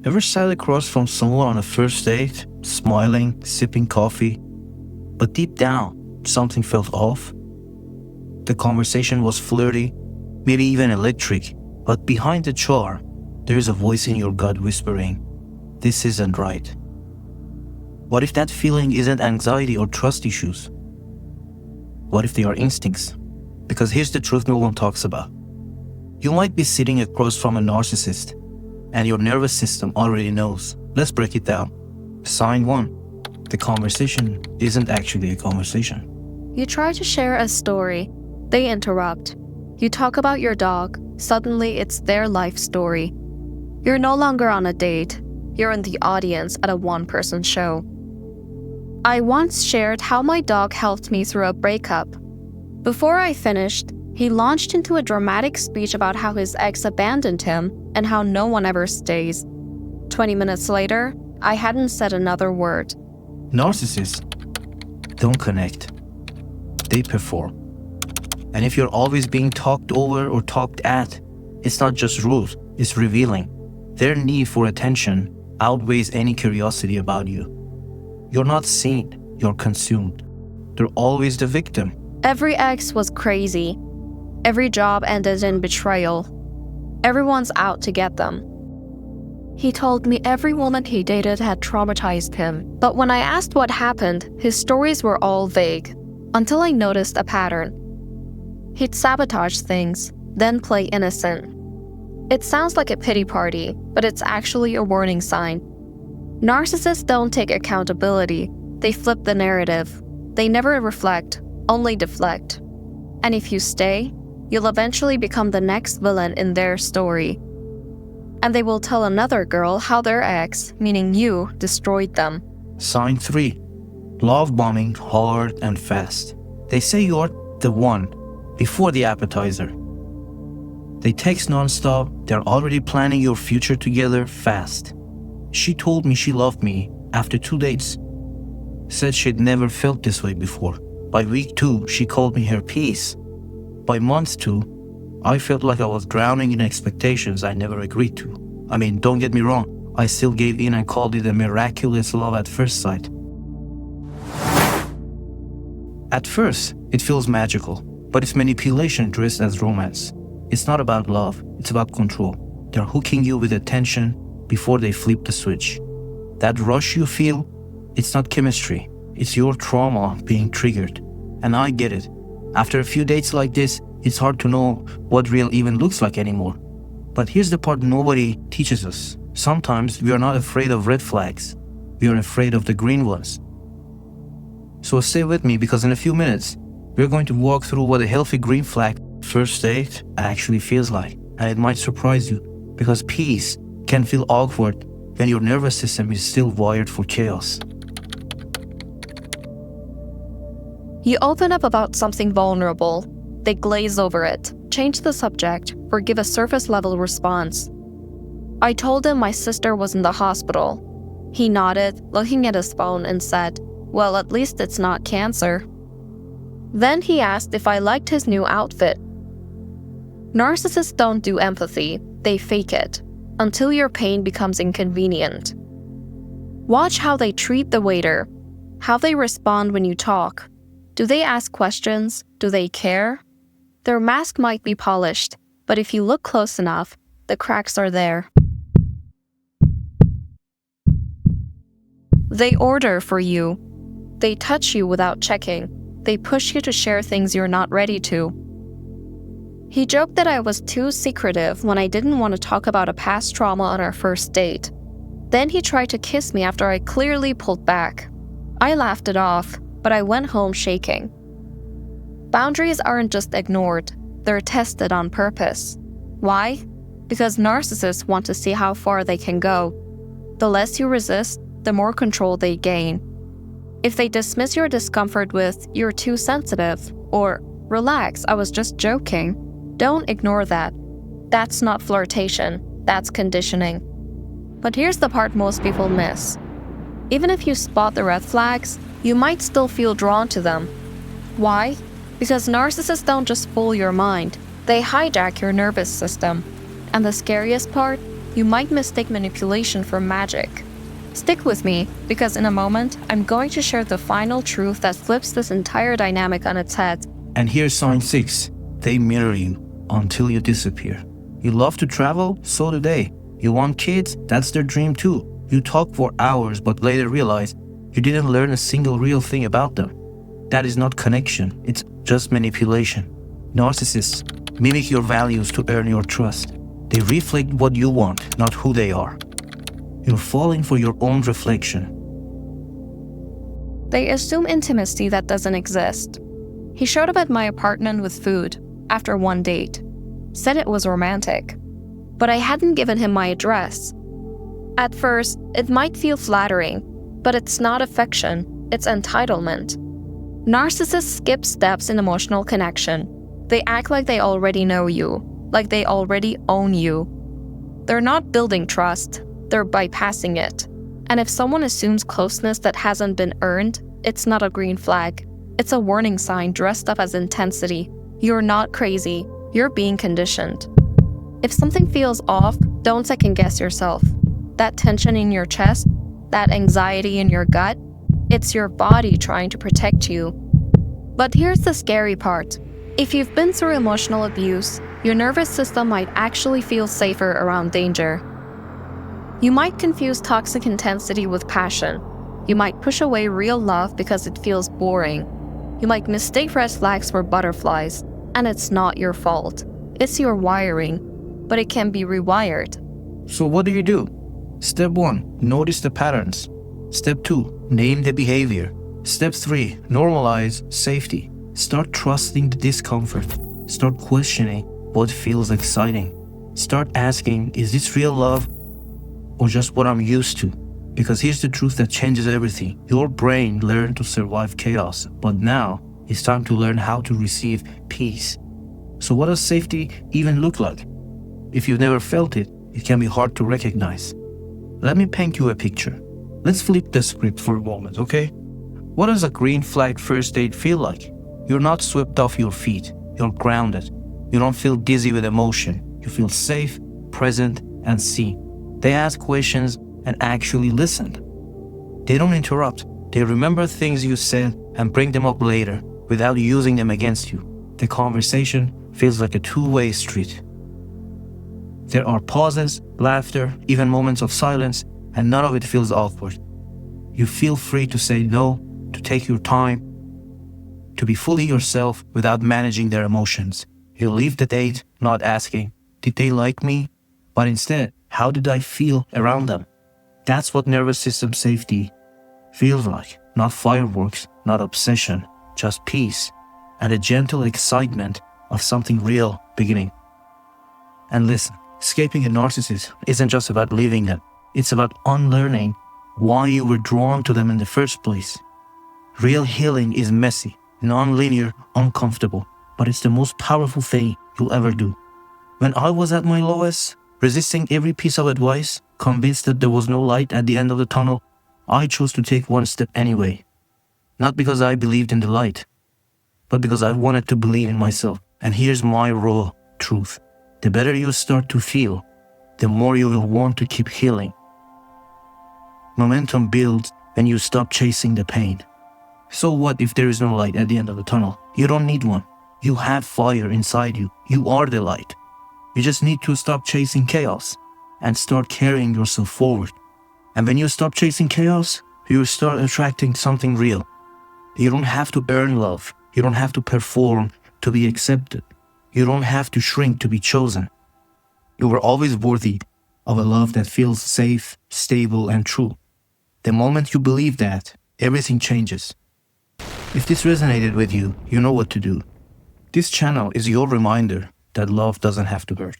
Ever sat across from someone on a first date, smiling, sipping coffee, but deep down, something felt off? The conversation was flirty, maybe even electric, but behind the charm, there is a voice in your gut whispering, "This isn't right." What if that feeling isn't anxiety or trust issues? What if they are instincts? Because here's the truth no one talks about. You might be sitting across from a narcissist, and your nervous system already knows. Let's break it down. Sign 1. The conversation isn't actually a conversation. You try to share a story. They interrupt. You talk about your dog. Suddenly, it's their life story. You're no longer on a date. You're in the audience at a one-person show. I once shared how my dog helped me through a breakup. Before I finished, he launched into a dramatic speech about how his ex abandoned him and how no one ever stays. 20 minutes later, I hadn't said another word. Narcissists don't connect. They perform. And if you're always being talked over or talked at, it's not just rude, it's revealing. Their need for attention outweighs any curiosity about you. You're not seen, you're consumed. They're always the victim. Every ex was crazy. Every job ended in betrayal. Everyone's out to get them. He told me every woman he dated had traumatized him, but when I asked what happened, his stories were all vague, until I noticed a pattern. He'd sabotage things, then play innocent. It sounds like a pity party, but it's actually a warning sign. Narcissists don't take accountability. They flip the narrative. They never reflect, only deflect. And if you stay, you'll eventually become the next villain in their story. And they will tell another girl how their ex, meaning you, destroyed them. Sign 3. Love bombing hard and fast. They say you're the one before the appetizer. They text nonstop. They're already planning your future together fast. She told me she loved me after 2 dates. Said she'd never felt this way before. By week 2, she called me her peace. By month 2, I felt like I was drowning in expectations I never agreed to. I mean, don't get me wrong, I still gave in and called it a miraculous love at first sight. At first, it feels magical, but it's manipulation dressed as romance. It's not about love, it's about control. They're hooking you with attention before they flip the switch. That rush you feel, it's not chemistry, it's your trauma being triggered. And I get it. After a few dates like this, it's hard to know what real even looks like anymore. But here's the part nobody teaches us. Sometimes we are not afraid of red flags. We are afraid of the green ones. So stay with me, because in a few minutes, we're going to walk through what a healthy green flag first date actually feels like. And it might surprise you, because peace can feel awkward when your nervous system is still wired for chaos. You open up about something vulnerable. They glaze over it, change the subject, or give a surface-level response. I told him my sister was in the hospital. He nodded, looking at his phone, and said, "Well, at least it's not cancer." Then he asked if I liked his new outfit. Narcissists don't do empathy, they fake it, until your pain becomes inconvenient. Watch how they treat the waiter, how they respond when you talk. Do they ask questions? Do they care? Their mask might be polished, but if you look close enough, the cracks are there. They order for you. They touch you without checking. They push you to share things you're not ready to. He joked that I was too secretive when I didn't want to talk about a past trauma on our first date. Then he tried to kiss me after I clearly pulled back. I laughed it off, but I went home shaking. Boundaries aren't just ignored, they're tested on purpose. Why? Because narcissists want to see how far they can go. The less you resist, the more control they gain. If they dismiss your discomfort with, "You're too sensitive," or "Relax, I was just joking," don't ignore that. That's not flirtation, that's conditioning. But here's the part most people miss. Even if you spot the red flags, you might still feel drawn to them. Why? Because narcissists don't just fool your mind, they hijack your nervous system. And the scariest part, You might mistake manipulation for magic. Stick with me, because in a moment, I'm going to share the final truth that flips this entire dynamic on its head. And here's sign 6. They mirror you until you disappear. You love to travel, so do they. You want kids, that's their dream too. You talk for hours but later realize you didn't learn a single real thing about them. That is not connection, it's just manipulation. Narcissists mimic your values to earn your trust. They reflect what you want, not who they are. You're falling for your own reflection. They assume intimacy that doesn't exist. He showed up at my apartment with food after one date. Said it was romantic. But I hadn't given him my address. At first, it might feel flattering, but it's not affection, it's entitlement. Narcissists skip steps in emotional connection. They act like they already know you, like they already own you. They're not building trust, they're bypassing it. And if someone assumes closeness that hasn't been earned, it's not a green flag. It's a warning sign dressed up as intensity. You're not crazy, you're being conditioned. If something feels off, don't second guess yourself. That tension in your chest, that anxiety in your gut, it's your body trying to protect you. But here's the scary part. If you've been through emotional abuse, your nervous system might actually feel safer around danger. You might confuse toxic intensity with passion. You might push away real love because it feels boring. You might mistake red flags for butterflies, and it's not your fault. It's your wiring, but it can be rewired. So what do? Step 1. Notice the patterns. Step 2. Name the behavior. Step 3. Normalize safety. Start trusting the discomfort. Start questioning what feels exciting. Start asking, is this real love or just what I'm used to? Because here's the truth that changes everything. Your brain learned to survive chaos, but now it's time to learn how to receive peace. So what does safety even look like? If you've never felt it, it can be hard to recognize. Let me paint you a picture. Let's flip the script for a moment, okay? What does a green flag first date feel like? You're not swept off your feet. You're grounded. You don't feel dizzy with emotion. You feel safe, present, and seen. They ask questions and actually listen. They don't interrupt. They remember things you said and bring them up later without using them against you. The conversation feels like a two-way street. There are pauses, laughter, even moments of silence, and none of it feels awkward. You feel free to say no, to take your time, to be fully yourself without managing their emotions. You leave the date not asking, did they like me? But instead, how did I feel around them? That's what nervous system safety feels like. Not fireworks, not obsession, just peace and a gentle excitement of something real beginning. And listen, escaping a narcissist isn't just about leaving them. It's about unlearning why you were drawn to them in the first place. Real healing is messy, non-linear, uncomfortable, but it's the most powerful thing you'll ever do. When I was at my lowest, resisting every piece of advice, convinced that there was no light at the end of the tunnel, I chose to take one step anyway. Not because I believed in the light, but because I wanted to believe in myself. And here's my raw truth. The better you start to feel, the more you will want to keep healing. Momentum builds when you stop chasing the pain. So what if there is no light at the end of the tunnel? You don't need one. You have fire inside you. You are the light. You just need to stop chasing chaos and start carrying yourself forward. And when you stop chasing chaos, you start attracting something real. You don't have to earn love. You don't have to perform to be accepted. You don't have to shrink to be chosen. You were always worthy of a love that feels safe, stable, and true. The moment you believe that, everything changes. If this resonated with you, you know what to do. This channel is your reminder that love doesn't have to hurt.